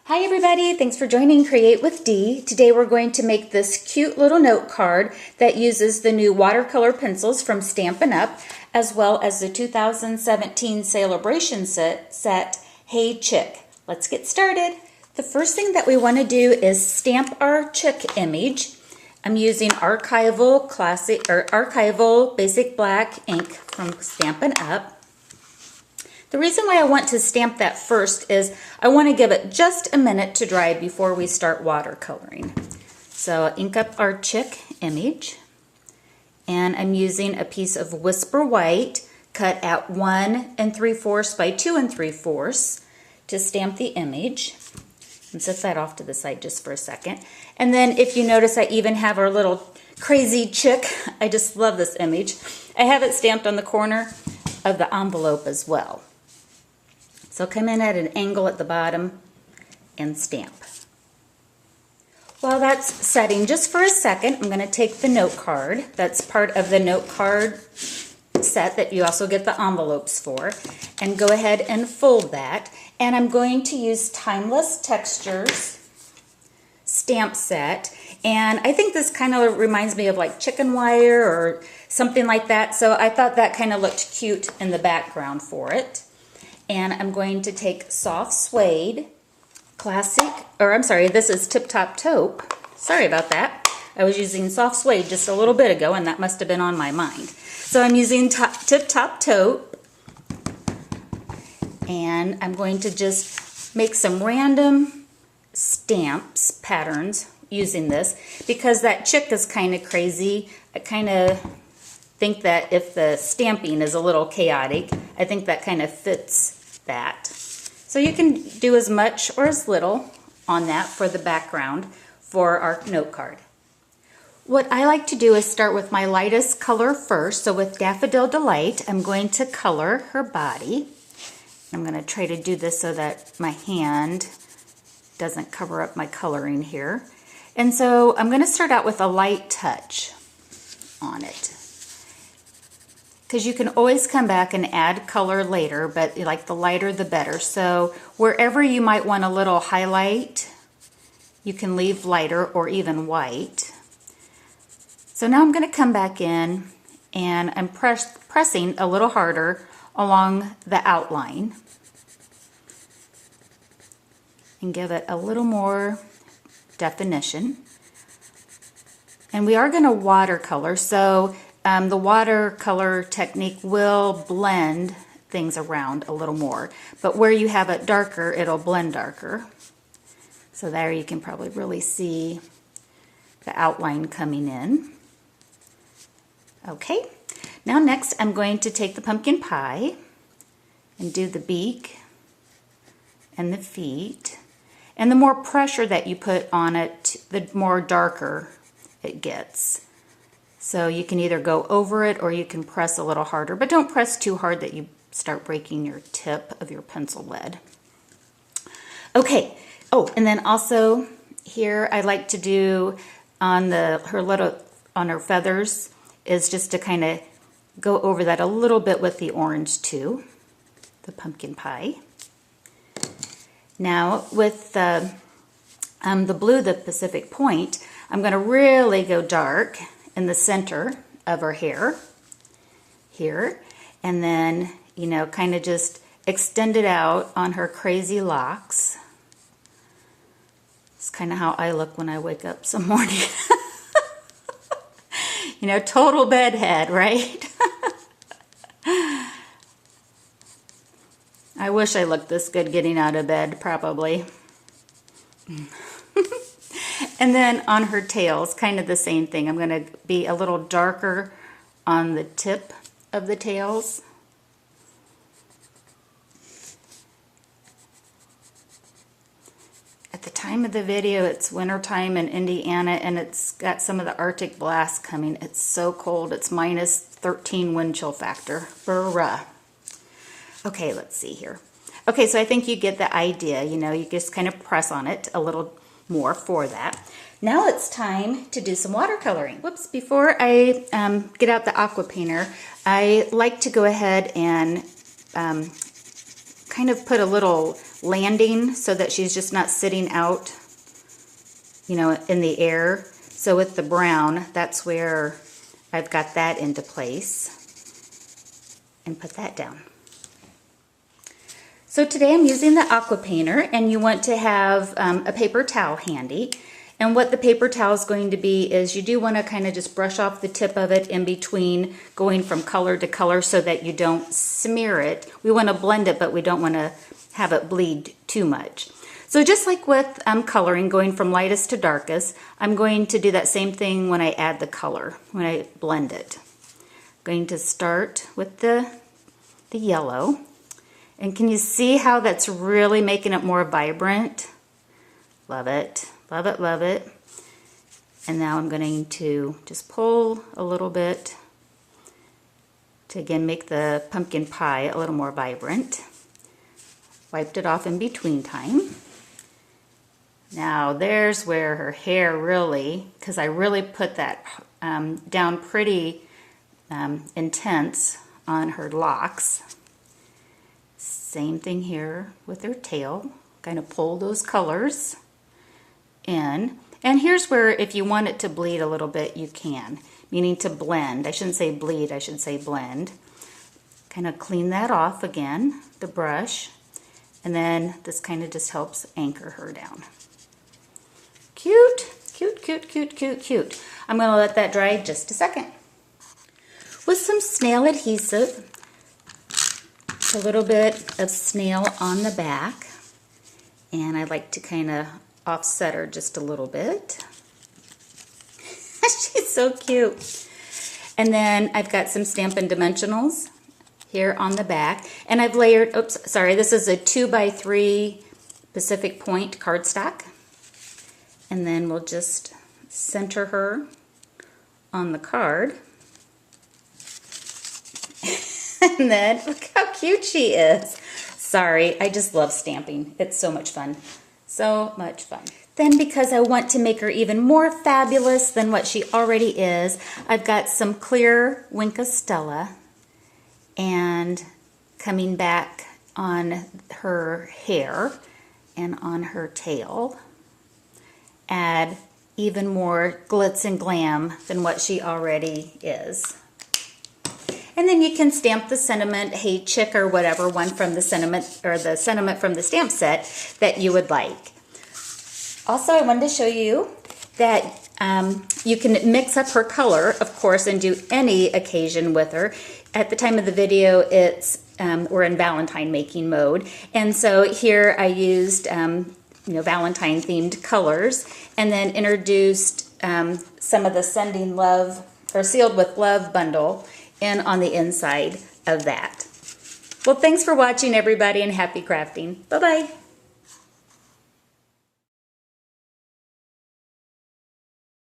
Hi everybody, thanks for joining Create with Dee. Today we're going to make this cute little note card that uses the new watercolor pencils from Stampin' Up! As well as the 2017 Sale-A-Bration set, Hey Chick. Let's get started. The first thing that we want to do is stamp our chick image. I'm using archival basic black ink from Stampin' Up! The reason why I want to stamp that first is I want to give it just a minute to dry before we start watercoloring. So ink up our chick image, and I'm using a piece of Whisper White cut at 1 3/4 by 2 3/4 to stamp the image. And set that off to the side just for a second. And then if you notice, I even have our little crazy chick. I just love this image. I have it stamped on the corner of the envelope as well. So come in at an angle at the bottom and stamp. While that's setting, just for a second, I'm going to take the note card. That's part of the note card set that you also get the envelopes for. And go ahead and fold that. And I'm going to use Timeless Textures stamp set. And I think this kind of reminds me of like chicken wire or something like that. So I thought that kind of looked cute in the background for it. And I'm going to take Soft Suede Classic, this is Tip Top Taupe. Sorry about that. I was using Soft Suede just a little bit ago, and that must have been on my mind. So I'm using Tip Top Taupe, and I'm going to just make some random stamps, patterns, using this, because that chick is kind of crazy. I kind of think that if the stamping is a little chaotic, I think that kind of fits that. So you can do as much or as little on that for the background for our note card. What I like to do is start with my lightest color first. So with Daffodil Delight, I'm going to color her body. I'm going to try to do this so that my hand doesn't cover up my coloring here. And so I'm going to start out with a light touch on it, because you can always come back and add color later, but like the lighter the better. So wherever you might want a little highlight, you can leave lighter or even white. So now I'm going to come back in and I'm pressing a little harder along the outline and give it a little more definition. And we are going to watercolor, so the watercolor technique will blend things around a little more, but where you have it darker, it'll blend darker. So there you can probably really see the outline coming in. Okay, now next I'm going to take the pumpkin pie and do the beak and the feet. And the more pressure that you put on it, the more darker it gets. So you can either go over it or you can press a little harder, but don't press too hard that you start breaking your tip of your pencil lead. Okay, oh, and then also here I like to do on her feathers is just to kind of go over that a little bit with the orange too, the pumpkin pie. Now with the blue, the Pacific Point, I'm going to really go dark in the center of her hair here, and then, you know, kind of just extend it out on her crazy locks. It's kind of how I look when I wake up some morning. You know, total bedhead, right? I wish I looked this good getting out of bed, probably. And then on her tails, kind of the same thing. I'm going to be a little darker on the tip of the tails. At the time of the video, it's wintertime in Indiana, and it's got some of the Arctic blast coming. It's so cold. It's minus 13 wind chill factor. Brrrah. Okay, let's see here. Okay, so I think you get the idea. You know, you just kind of press on it a little more for that. Now it's time to do some watercoloring. Whoops, before I get out the aqua painter, I like to go ahead and kind kind of put a little landing so that she's just not sitting out, you know, in the air. So with the brown, that's where I've got that into place. And put that down. So today I'm using the aqua painter, and you want to have a paper towel handy. And what the paper towel is going to be is you do want to kind of just brush off the tip of it in between going from color to color so that you don't smear it. We want to blend it, but we don't want to have it bleed too much. So just like with coloring, going from lightest to darkest, I'm going to do that same thing when I add the color, when I blend it. I'm going to start with the yellow. And can you see how that's really making it more vibrant? Love it, love it, love it. And now I'm going to just pull a little bit to again make the pumpkin pie a little more vibrant. Wiped it off in between time. Now there's where her hair really, because I really put that down pretty intense on her locks. Same thing here with her tail. Kind of pull those colors in. And here's where if you want it to bleed a little bit, you can. Meaning to blend. I shouldn't say bleed, I should say blend. Kind of clean that off again, the brush. And then this kind of just helps anchor her down. Cute, cute, cute, cute, cute, cute. I'm going to let that dry just a second. With some snail adhesive, a little bit of snail on the back, and I like to kind of offset her just a little bit. She's so cute. And then I've got some Stampin' Dimensionals here on the back, and I've layered, oops, sorry, this is a 2x3 Pacific Point cardstock. And then we'll just center her on the card. And then look how cute she is. Sorry, I just love stamping. It's so much fun. So much fun. Then because I want to make her even more fabulous than what she already is, I've got some clear Wink of Stella and coming back on her hair and on her tail. Add even more glitz and glam than what she already is. And then you can stamp the sentiment, hey chick, or whatever one from the sentiment, or the sentiment from the stamp set that you would like. Also, I wanted to show you that you can mix up her color, of course, and do any occasion with her. At the time of the video, it's we're in Valentine making mode, and so here I used Valentine themed colors, and then introduced some of the Sending Love or Sealed with Love bundle in on the inside of that. Well, thanks for watching, everybody, and happy crafting. Bye-bye.